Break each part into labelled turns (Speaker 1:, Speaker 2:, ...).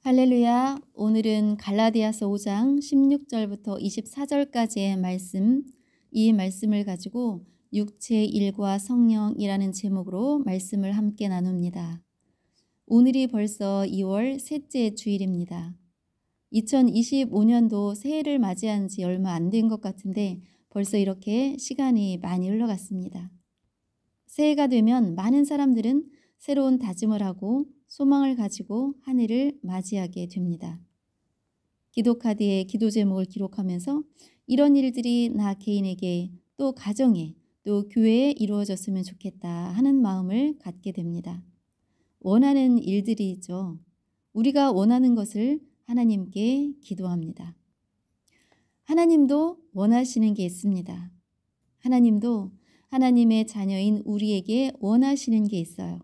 Speaker 1: 할렐루야. 오늘은 갈라디아서 5장 16절부터 24절까지의 말씀, 이 말씀을 가지고 육체의 일과 성령이라는 제목으로 말씀을 함께 나눕니다. 오늘이 벌써 2월 셋째 주일입니다. 2025년도 새해를 맞이한 지 얼마 안 된 것 같은데 벌써 이렇게 시간이 많이 흘러갔습니다. 새해가 되면 많은 사람들은 새로운 다짐을 하고 소망을 가지고 한 해를 맞이하게 됩니다. 기도카드에 기도 제목을 기록하면서 이런 일들이 나 개인에게 또 가정에 또 교회에 이루어졌으면 좋겠다 하는 마음을 갖게 됩니다. 원하는 일들이죠. 우리가 원하는 것을 하나님께 기도합니다. 하나님도 원하시는 게 있습니다. 하나님도 하나님의 자녀인 우리에게 원하시는 게 있어요.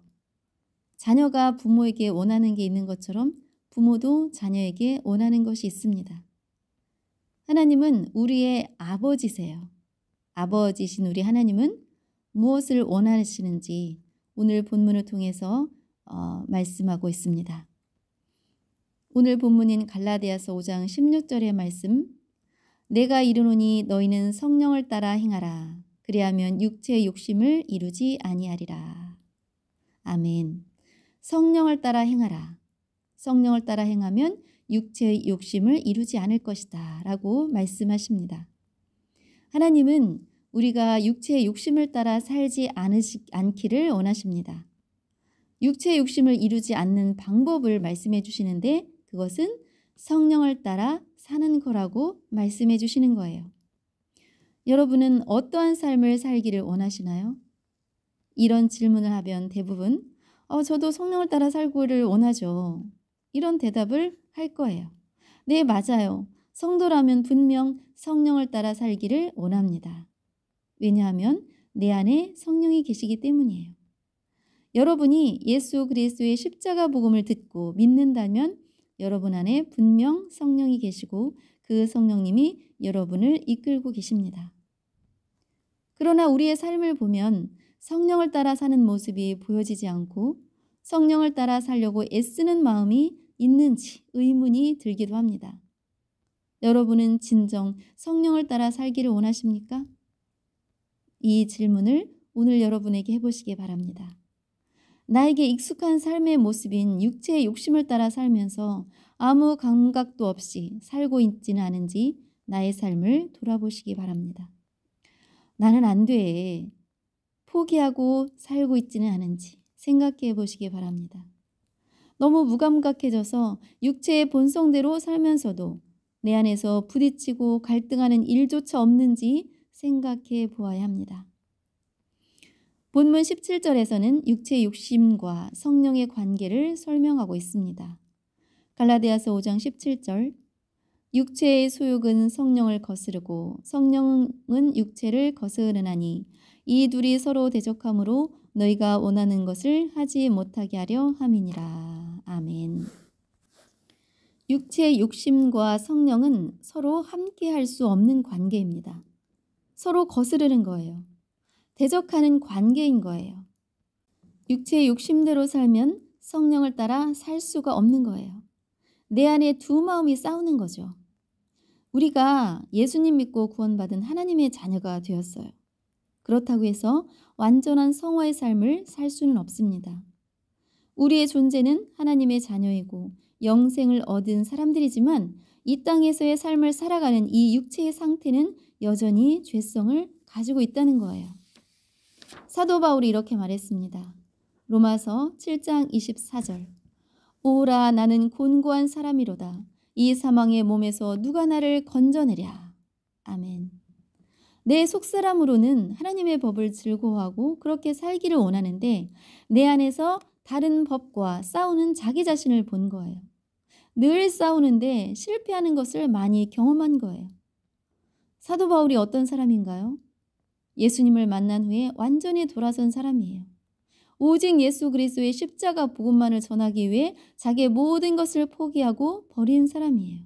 Speaker 1: 자녀가 부모에게 원하는 게 있는 것처럼 부모도 자녀에게 원하는 것이 있습니다. 하나님은 우리의 아버지세요. 아버지신 우리 하나님은 무엇을 원하시는지 오늘 본문을 통해서 말씀하고 있습니다. 오늘 본문인 갈라디아서 5장 16절의 말씀, 내가 이르노니 너희는 성령을 따라 행하라. 그리하면 육체의 욕심을 이루지 아니하리라. 아멘. 성령을 따라 행하라. 성령을 따라 행하면 육체의 욕심을 이루지 않을 것이다 라고 말씀하십니다. 하나님은 우리가 육체의 욕심을 따라 살지 않기를 원하십니다. 육체의 욕심을 이루지 않는 방법을 말씀해 주시는데 그것은 성령을 따라 사는 거라고 말씀해 주시는 거예요. 여러분은 어떠한 삶을 살기를 원하시나요? 이런 질문을 하면 대부분 저도 성령을 따라 살기를 원하죠. 이런 대답을 할 거예요. 네, 맞아요. 성도라면 분명 성령을 따라 살기를 원합니다. 왜냐하면 내 안에 성령이 계시기 때문이에요. 여러분이 예수 그리스도의 십자가 복음을 듣고 믿는다면 여러분 안에 분명 성령이 계시고 그 성령님이 여러분을 이끌고 계십니다. 그러나 우리의 삶을 보면 성령을 따라 사는 모습이 보여지지 않고 성령을 따라 살려고 애쓰는 마음이 있는지 의문이 들기도 합니다. 여러분은 진정 성령을 따라 살기를 원하십니까? 이 질문을 오늘 여러분에게 해보시기 바랍니다. 나에게 익숙한 삶의 모습인 육체의 욕심을 따라 살면서 아무 감각도 없이 살고 있지는 않은지 나의 삶을 돌아보시기 바랍니다. 나는 안 돼. 포기하고 살고 있지는 않은지 생각해 보시기 바랍니다. 너무 무감각해져서 육체의 본성대로 살면서도 내 안에서 부딪히고 갈등하는 일조차 없는지 생각해 보아야 합니다. 본문 17절에서는 육체의 욕심과 성령의 관계를 설명하고 있습니다. 갈라디아서 5장 17절, 육체의 소욕은 성령을 거스르고 성령은 육체를 거스르나니 이 둘이 서로 대적함으로 너희가 원하는 것을 하지 못하게 하려 함이니라. 아멘. 육체의 욕심과 성령은 서로 함께 할 수 없는 관계입니다. 서로 거스르는 거예요. 대적하는 관계인 거예요. 육체의 욕심대로 살면 성령을 따라 살 수가 없는 거예요. 내 안에 두 마음이 싸우는 거죠. 우리가 예수님 믿고 구원받은 하나님의 자녀가 되었어요. 그렇다고 해서 완전한 성화의 삶을 살 수는 없습니다. 우리의 존재는 하나님의 자녀이고 영생을 얻은 사람들이지만 이 땅에서의 삶을 살아가는 이 육체의 상태는 여전히 죄성을 가지고 있다는 거예요. 사도 바울이 이렇게 말했습니다. 로마서 7장 24절, 오라 나는 곤고한 사람이로다. 이 사망의 몸에서 누가 나를 건져내랴. 아멘. 내 속사람으로는 하나님의 법을 즐거워하고 그렇게 살기를 원하는데 내 안에서 다른 법과 싸우는 자기 자신을 본 거예요. 늘 싸우는데 실패하는 것을 많이 경험한 거예요. 사도 바울이 어떤 사람인가요? 예수님을 만난 후에 완전히 돌아선 사람이에요. 오직 예수 그리스도의 십자가 복음만을 전하기 위해 자기의 모든 것을 포기하고 버린 사람이에요.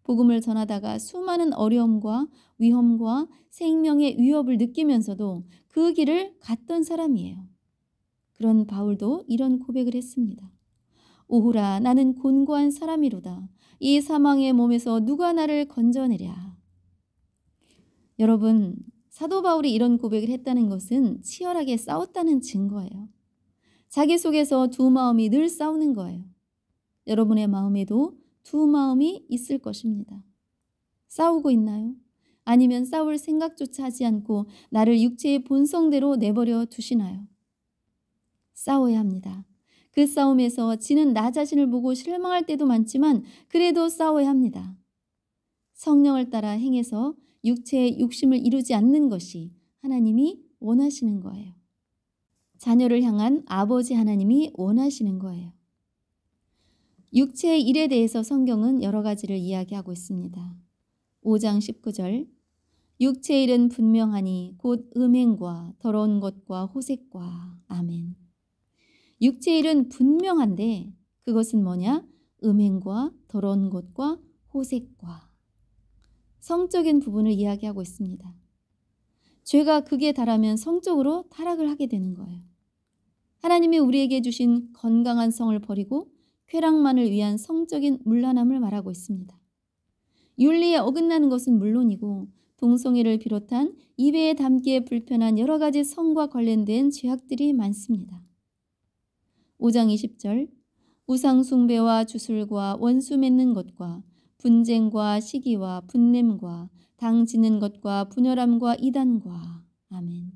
Speaker 1: 복음을 전하다가 수많은 어려움과 위험과 생명의 위협을 느끼면서도 그 길을 갔던 사람이에요. 그런 바울도 이런 고백을 했습니다. 오호라, 나는 곤고한 사람이로다. 이 사망의 몸에서 누가 나를 건져내랴. 여러분, 사도 바울이 이런 고백을 했다는 것은 치열하게 싸웠다는 증거예요. 자기 속에서 두 마음이 늘 싸우는 거예요. 여러분의 마음에도 두 마음이 있을 것입니다. 싸우고 있나요? 아니면 싸울 생각조차 하지 않고 나를 육체의 본성대로 내버려 두시나요? 싸워야 합니다. 그 싸움에서 지는 나 자신을 보고 실망할 때도 많지만 그래도 싸워야 합니다. 성령을 따라 행해서 육체의 욕심을 이루지 않는 것이 하나님이 원하시는 거예요. 자녀를 향한 아버지 하나님이 원하시는 거예요. 육체의 일에 대해서 성경은 여러 가지를 이야기하고 있습니다. 5장 19절, 육체의 일은 분명하니 곧 음행과 더러운 것과 호색과. 아멘. 육체의 일은 분명한데 그것은 뭐냐? 음행과 더러운 것과 호색과. 성적인 부분을 이야기하고 있습니다. 죄가 극에 달하면 성적으로 타락을 하게 되는 거예요. 하나님이 우리에게 주신 건강한 성을 버리고 쾌락만을 위한 성적인 문란함을 말하고 있습니다. 윤리에 어긋나는 것은 물론이고 동성애를 비롯한 입에 담기에 불편한 여러 가지 성과 관련된 죄악들이 많습니다. 5장 20절, 우상 숭배와 주술과 원수 맺는 것과 분쟁과 시기와 분냄과 당 지는 것과 분열함과 이단과. 아멘.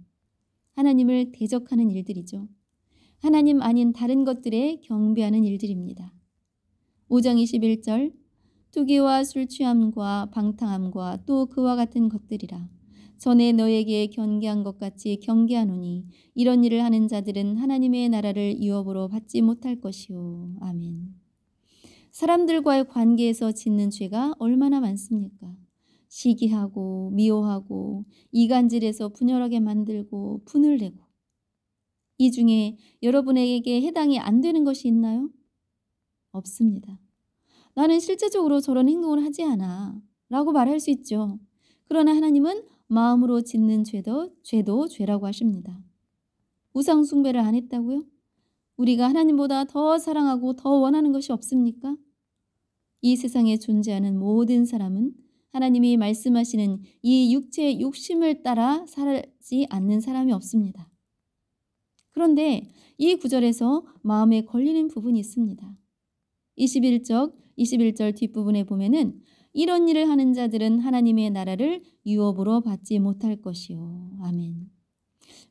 Speaker 1: 하나님을 대적하는 일들이죠. 하나님 아닌 다른 것들에 경배하는 일들입니다. 5장 21절, 투기와 술 취함과 방탕함과 또 그와 같은 것들이라. 전에 너에게 경계한 것 같이 경계하노니 이런 일을 하는 자들은 하나님의 나라를 유업으로 받지 못할 것이요. 아멘. 사람들과의 관계에서 짓는 죄가 얼마나 많습니까? 시기하고 미워하고 이간질해서 분열하게 만들고 분을 내고. 이 중에 여러분에게 해당이 안 되는 것이 있나요? 없습니다. 나는 실제적으로 저런 행동을 하지 않아 라고 말할 수 있죠. 그러나 하나님은 마음으로 짓는 죄도 죄라고 하십니다. 우상 숭배를 안 했다고요? 우리가 하나님보다 더 사랑하고 더 원하는 것이 없습니까? 이 세상에 존재하는 모든 사람은 하나님이 말씀하시는 이 육체의 욕심을 따라 살지 않는 사람이 없습니다. 그런데 이 구절에서 마음에 걸리는 부분이 있습니다. 21절 뒷부분에 보면은 이런 일을 하는 자들은 하나님의 나라를 유업으로 받지 못할 것이요. 아멘.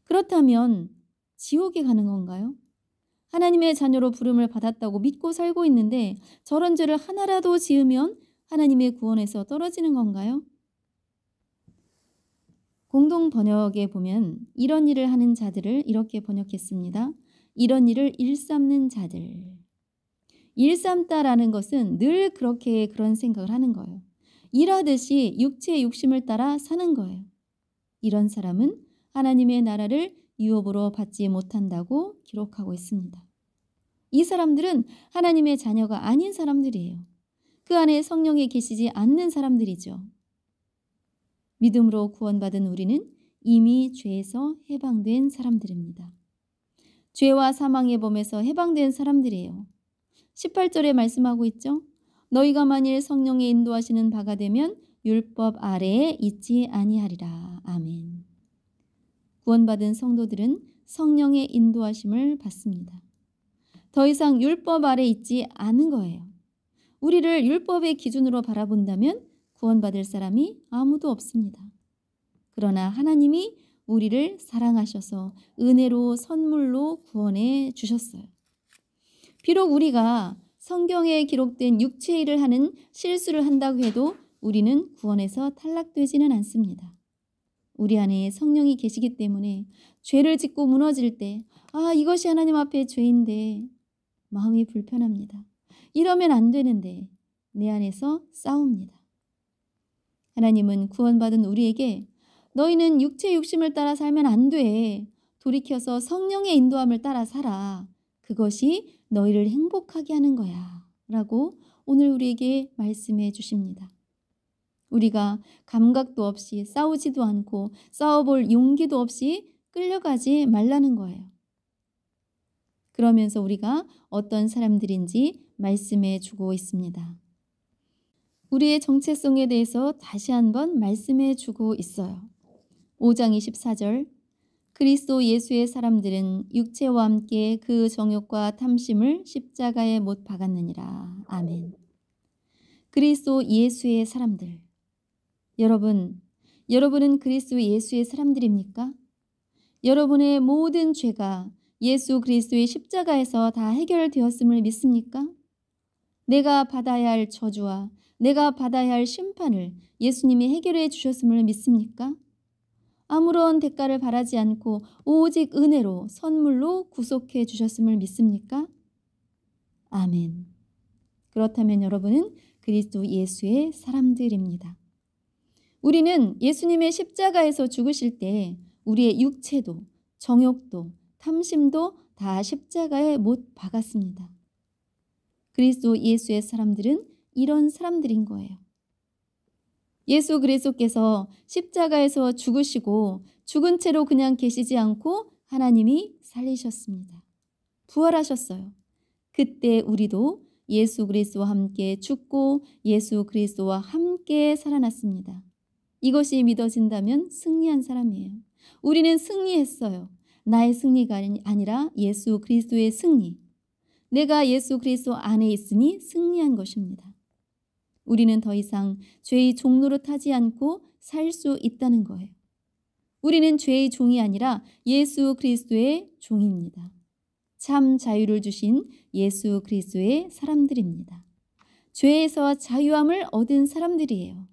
Speaker 1: 그렇다면 지옥에 가는 건가요? 하나님의 자녀로 부름을 받았다고 믿고 살고 있는데 저런 죄를 하나라도 지으면 하나님의 구원에서 떨어지는 건가요? 공동 번역에 보면 이런 일을 하는 자들을 이렇게 번역했습니다. 이런 일을 일삼는 자들. 일삼다라는 것은 늘 그렇게 그런 생각을 하는 거예요. 일하듯이 육체의 욕심을 따라 사는 거예요. 이런 사람은 하나님의 나라를 유업으로 받지 못한다고 기록하고 있습니다. 이 사람들은 하나님의 자녀가 아닌 사람들이에요. 그 안에 성령이 계시지 않는 사람들이죠. 믿음으로 구원받은 우리는 이미 죄에서 해방된 사람들입니다. 죄와 사망의 범에서 해방된 사람들이에요. 18절에 말씀하고 있죠. 너희가 만일 성령의 인도하시는 바가 되면 율법 아래에 있지 아니하리라. 아멘. 구원받은 성도들은 성령의 인도하심을 받습니다. 더 이상 율법 아래 있지 않은 거예요. 우리를 율법의 기준으로 바라본다면 구원받을 사람이 아무도 없습니다. 그러나 하나님이 우리를 사랑하셔서 은혜로 선물로 구원해 주셨어요. 비록 우리가 성경에 기록된 육체의 일을 하는 실수를 한다고 해도 우리는 구원에서 탈락되지는 않습니다. 우리 안에 성령이 계시기 때문에 죄를 짓고 무너질 때 이것이 하나님 앞에 죄인데 마음이 불편합니다. 이러면 안 되는데 내 안에서 싸웁니다. 하나님은 구원받은 우리에게 너희는 육체의 욕심을 따라 살면 안 돼. 돌이켜서 성령의 인도함을 따라 살아. 그것이 너희를 행복하게 하는 거야. 라고 오늘 우리에게 말씀해 주십니다. 우리가 감각도 없이 싸우지도 않고 싸워볼 용기도 없이 끌려가지 말라는 거예요. 그러면서 우리가 어떤 사람들인지 말씀해 주고 있습니다. 우리의 정체성에 대해서 다시 한번 말씀해 주고 있어요. 5장 24절 그리스도 예수의 사람들은 육체와 함께 그 정욕과 탐심을 십자가에 못 박았느니라. 아멘. 그리스도 예수의 사람들. 여러분은 그리스도 예수의 사람들입니까? 여러분의 모든 죄가 예수 그리스도의 십자가에서 다 해결되었음을 믿습니까? 내가 받아야 할 저주와 내가 받아야 할 심판을 예수님이 해결해 주셨음을 믿습니까? 아무런 대가를 바라지 않고 오직 은혜로 선물로 구속해 주셨음을 믿습니까? 아멘. 그렇다면 여러분은 그리스도 예수의 사람들입니다. 우리는 예수님의 십자가에서 죽으실 때 우리의 육체도 정욕도 탐심도 다 십자가에 못 박았습니다. 그리스도 예수의 사람들은 이런 사람들인 거예요. 예수 그리스도께서 십자가에서 죽으시고 죽은 채로 그냥 계시지 않고 하나님이 살리셨습니다. 부활하셨어요. 그때 우리도 예수 그리스도와 함께 죽고 예수 그리스도와 함께 살아났습니다. 이것이 믿어진다면 승리한 사람이에요. 우리는 승리했어요. 나의 승리가 아니라 예수 그리스도의 승리. 내가 예수 그리스도 안에 있으니 승리한 것입니다. 우리는 더 이상 죄의 종로로 타지 않고 살 수 있다는 거예요. 우리는 죄의 종이 아니라 예수 그리스도의 종입니다. 참 자유를 주신 예수 그리스도의 사람들입니다. 죄에서 자유함을 얻은 사람들이에요.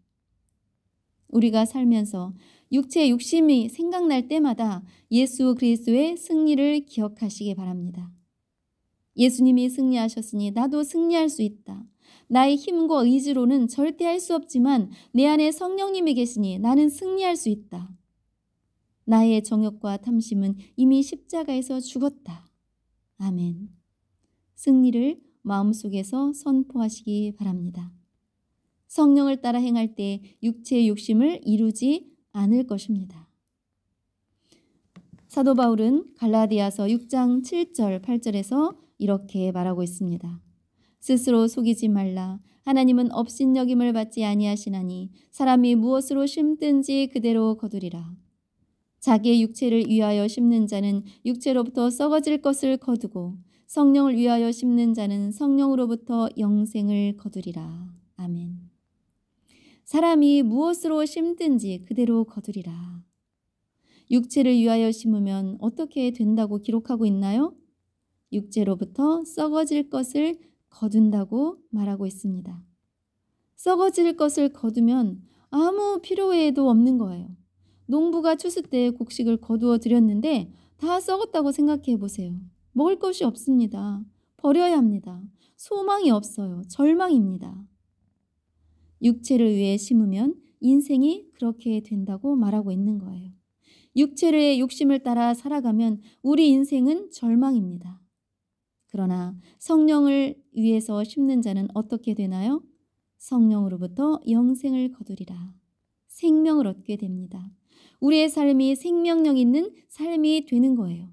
Speaker 1: 우리가 살면서 육체의 욕심이 생각날 때마다 예수 그리스도의 승리를 기억하시기 바랍니다. 예수님이 승리하셨으니 나도 승리할 수 있다. 나의 힘과 의지로는 절대 할 수 없지만 내 안에 성령님이 계시니 나는 승리할 수 있다. 나의 정욕과 탐심은 이미 십자가에서 죽었다. 아멘. 승리를 마음속에서 선포하시기 바랍니다. 성령을 따라 행할 때 육체의 욕심을 이루지 않을 것입니다. 사도 바울은 갈라디아서 6장 7절 8절에서 이렇게 말하고 있습니다. 스스로 속이지 말라. 하나님은 업신여김을 받지 아니하시나니 사람이 무엇으로 심든지 그대로 거두리라. 자기의 육체를 위하여 심는 자는 육체로부터 썩어질 것을 거두고 성령을 위하여 심는 자는 성령으로부터 영생을 거두리라. 아멘. 사람이 무엇으로 심든지 그대로 거두리라. 육체를 위하여 심으면 어떻게 된다고 기록하고 있나요? 육체로부터 썩어질 것을 거둔다고 말하고 있습니다. 썩어질 것을 거두면 아무 필요에도 없는 거예요. 농부가 추수 때 곡식을 거두어 드렸는데 다 썩었다고 생각해 보세요. 먹을 것이 없습니다. 버려야 합니다. 소망이 없어요. 절망입니다. 육체를 위해 심으면 인생이 그렇게 된다고 말하고 있는 거예요. 육체의 욕심을 따라 살아가면 우리 인생은 절망입니다. 그러나 성령을 위해서 심는 자는 어떻게 되나요? 성령으로부터 영생을 거두리라. 생명을 얻게 됩니다. 우리의 삶이 생명력 있는 삶이 되는 거예요.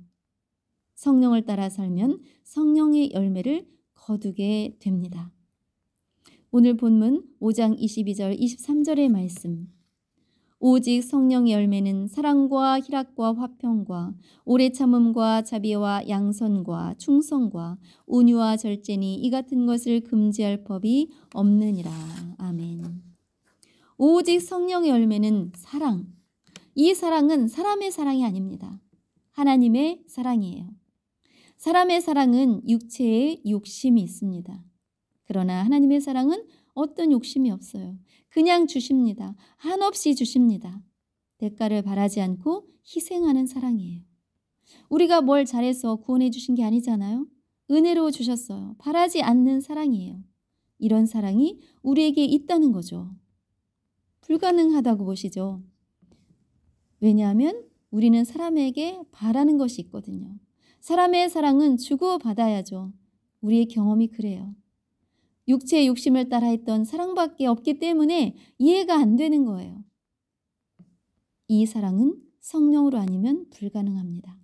Speaker 1: 성령을 따라 살면 성령의 열매를 거두게 됩니다. 오늘 본문 5장 22절 23절의 말씀. 오직 성령의 열매는 사랑과 희락과 화평과 오래 참음과 자비와 양선과 충성과 온유와 절제니 이 같은 것을 금지할 법이 없느니라. 아멘. 오직 성령의 열매는 사랑. 이 사랑은 사람의 사랑이 아닙니다. 하나님의 사랑이에요. 사람의 사랑은 육체의 욕심이 있습니다. 그러나 하나님의 사랑은 어떤 욕심이 없어요. 그냥 주십니다. 한없이 주십니다. 대가를 바라지 않고 희생하는 사랑이에요. 우리가 뭘 잘해서 구원해 주신 게 아니잖아요. 은혜로 주셨어요. 바라지 않는 사랑이에요. 이런 사랑이 우리에게 있다는 거죠. 불가능하다고 보시죠. 왜냐하면 우리는 사람에게 바라는 것이 있거든요. 사람의 사랑은 주고받아야죠. 우리의 경험이 그래요. 육체의 욕심을 따라 했던 사랑밖에 없기 때문에 이해가 안 되는 거예요. 이 사랑은 성령으로 아니면 불가능합니다.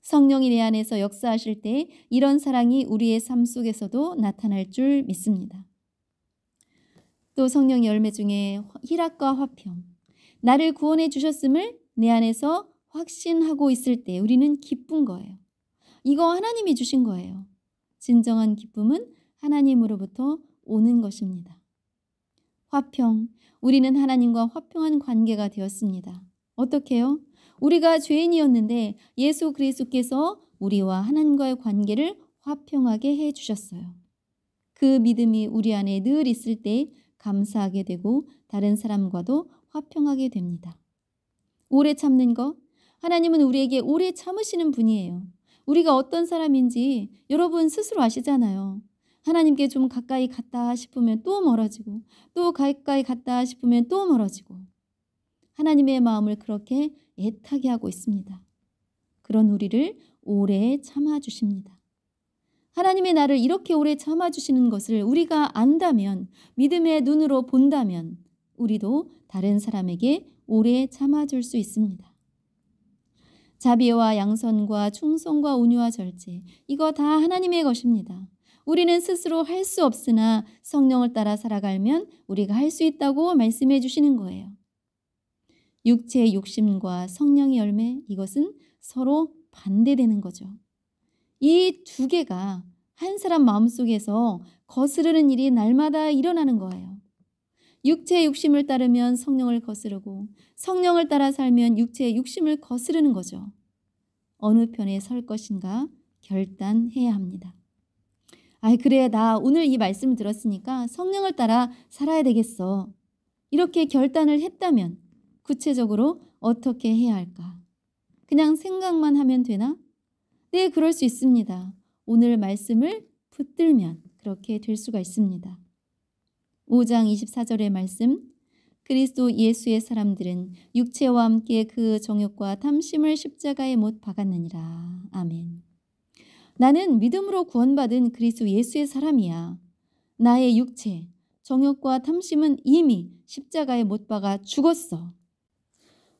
Speaker 1: 성령이 내 안에서 역사하실 때 이런 사랑이 우리의 삶 속에서도 나타날 줄 믿습니다. 또 성령의 열매 중에 희락과 화평, 나를 구원해 주셨음을 내 안에서 확신하고 있을 때 우리는 기쁜 거예요. 이거 하나님이 주신 거예요. 진정한 기쁨은 하나님으로부터 오는 것입니다. 화평, 우리는 하나님과 화평한 관계가 되었습니다. 어떻게요? 우리가 죄인이었는데 예수 그리스도께서 우리와 하나님과의 관계를 화평하게 해주셨어요. 그 믿음이 우리 안에 늘 있을 때 감사하게 되고 다른 사람과도 화평하게 됩니다. 오래 참는 것, 하나님은 우리에게 오래 참으시는 분이에요. 우리가 어떤 사람인지 여러분 스스로 아시잖아요. 하나님께 좀 가까이 갔다 싶으면 또 멀어지고 또 가까이 갔다 싶으면 또 멀어지고 하나님의 마음을 그렇게 애타게 하고 있습니다. 그런 우리를 오래 참아주십니다. 하나님의 나를 이렇게 오래 참아주시는 것을 우리가 안다면, 믿음의 눈으로 본다면 우리도 다른 사람에게 오래 참아줄 수 있습니다. 자비와 양선과 충성과 온유와 절제, 이거 다 하나님의 것입니다. 우리는 스스로 할 수 없으나 성령을 따라 살아가면 우리가 할 수 있다고 말씀해 주시는 거예요. 육체의 욕심과 성령의 열매, 이것은 서로 반대되는 거죠. 이 두 개가 한 사람 마음속에서 거스르는 일이 날마다 일어나는 거예요. 육체의 욕심을 따르면 성령을 거스르고 성령을 따라 살면 육체의 욕심을 거스르는 거죠. 어느 편에 설 것인가 결단해야 합니다. 그래, 나 오늘 이 말씀을 들었으니까 성령을 따라 살아야 되겠어. 이렇게 결단을 했다면 구체적으로 어떻게 해야 할까? 그냥 생각만 하면 되나? 네, 그럴 수 있습니다. 오늘 말씀을 붙들면 그렇게 될 수가 있습니다. 5장 24절의 말씀, 그리스도 예수의 사람들은 육체와 함께 그 정욕과 탐심을 십자가에 못 박았느니라. 아멘. 나는 믿음으로 구원받은 그리스도 예수의 사람이야. 나의 육체, 정욕과 탐심은 이미 십자가에 못 박아 죽었어.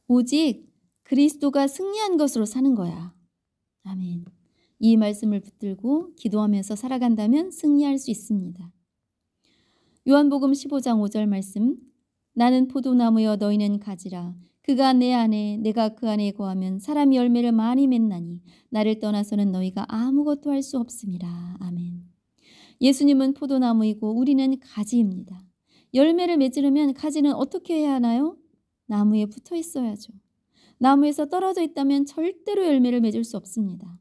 Speaker 1: 오직 그리스도가 승리한 것으로 사는 거야. 아멘. 이 말씀을 붙들고 기도하면서 살아간다면 승리할 수 있습니다. 요한복음 15장 5절 말씀, 나는 포도나무여 너희는 가지라. 그가 내 안에 내가 그 안에 거하면 사람이 열매를 많이 맺나니 나를 떠나서는 너희가 아무것도 할 수 없음이라. 아멘. 예수님은 포도나무이고 우리는 가지입니다. 열매를 맺으려면 가지는 어떻게 해야 하나요? 나무에 붙어 있어야죠. 나무에서 떨어져 있다면 절대로 열매를 맺을 수 없습니다.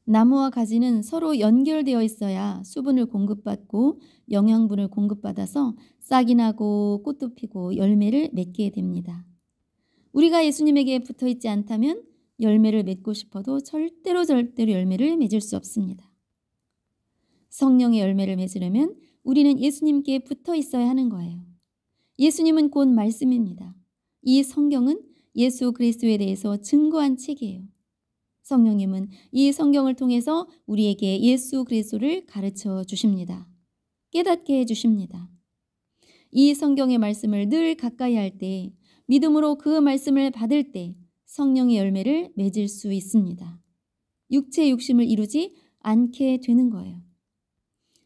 Speaker 1: 나무와 가지는 서로 연결되어 있어야 수분을 공급받고 영양분을 공급받아서 싹이 나고 꽃도 피고 열매를 맺게 됩니다. 우리가 예수님에게 붙어 있지 않다면 열매를 맺고 싶어도 절대로 열매를 맺을 수 없습니다. 성령의 열매를 맺으려면 우리는 예수님께 붙어 있어야 하는 거예요. 예수님은 곧 말씀입니다. 이 성경은 예수 그리스도에 대해서 증거한 책이에요. 성령님은 이 성경을 통해서 우리에게 예수 그리스도를 가르쳐 주십니다. 깨닫게 해 주십니다. 이 성경의 말씀을 늘 가까이 할 때, 믿음으로 그 말씀을 받을 때 성령의 열매를 맺을 수 있습니다. 육체의 욕심을 이루지 않게 되는 거예요.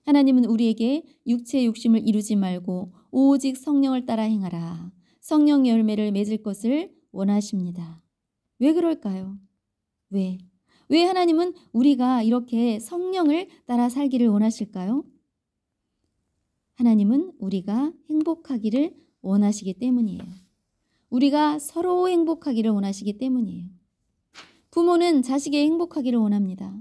Speaker 1: 하나님은 우리에게 육체의 욕심을 이루지 말고 오직 성령을 따라 행하라. 성령의 열매를 맺을 것을 원하십니다. 왜 그럴까요? 왜 하나님은 우리가 이렇게 성령을 따라 살기를 원하실까요? 하나님은 우리가 행복하기를 원하시기 때문이에요. 우리가 서로 행복하기를 원하시기 때문이에요. 부모는 자식이 행복하기를 원합니다.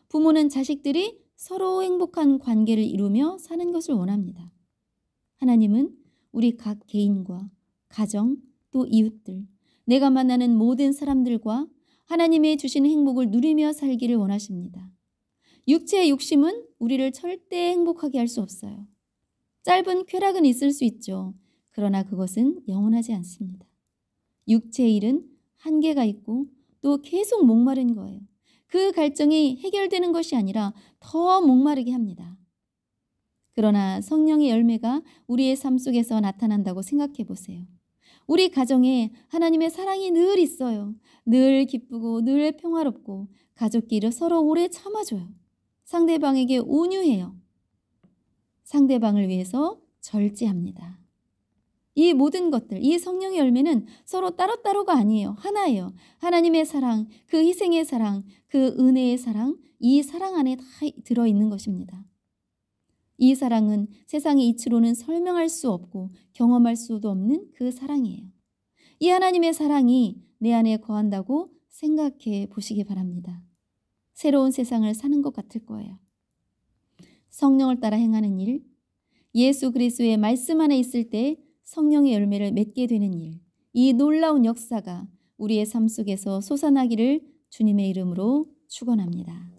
Speaker 1: 부모는 자식들이 서로 행복한 관계를 이루며 사는 것을 원합니다. 하나님은 우리 각 개인과 가정 또 이웃들, 내가 만나는 모든 사람들과 하나님의 주신 행복을 누리며 살기를 원하십니다. 육체의 욕심은 우리를 절대 행복하게 할 수 없어요. 짧은 쾌락은 있을 수 있죠. 그러나 그것은 영원하지 않습니다. 육체의 일은 한계가 있고 또 계속 목마른 거예요. 그 갈증이 해결되는 것이 아니라 더 목마르게 합니다. 그러나 성령의 열매가 우리의 삶 속에서 나타난다고 생각해 보세요. 우리 가정에 하나님의 사랑이 늘 있어요. 늘 기쁘고 늘 평화롭고 가족끼리 서로 오래 참아줘요. 상대방에게 온유해요. 상대방을 위해서 절제합니다. 이 모든 것들, 이 성령의 열매는 서로 따로따로가 아니에요. 하나예요. 하나님의 사랑, 그 희생의 사랑, 그 은혜의 사랑, 이 사랑 안에 다 들어있는 것입니다. 이 사랑은 세상의 이치로는 설명할 수 없고 경험할 수도 없는 그 사랑이에요. 이 하나님의 사랑이 내 안에 거한다고 생각해 보시기 바랍니다. 새로운 세상을 사는 것 같을 거예요. 성령을 따라 행하는 일, 예수 그리스도의 말씀 안에 있을 때 성령의 열매를 맺게 되는 일, 이 놀라운 역사가 우리의 삶 속에서 솟아나기를 주님의 이름으로 축원합니다.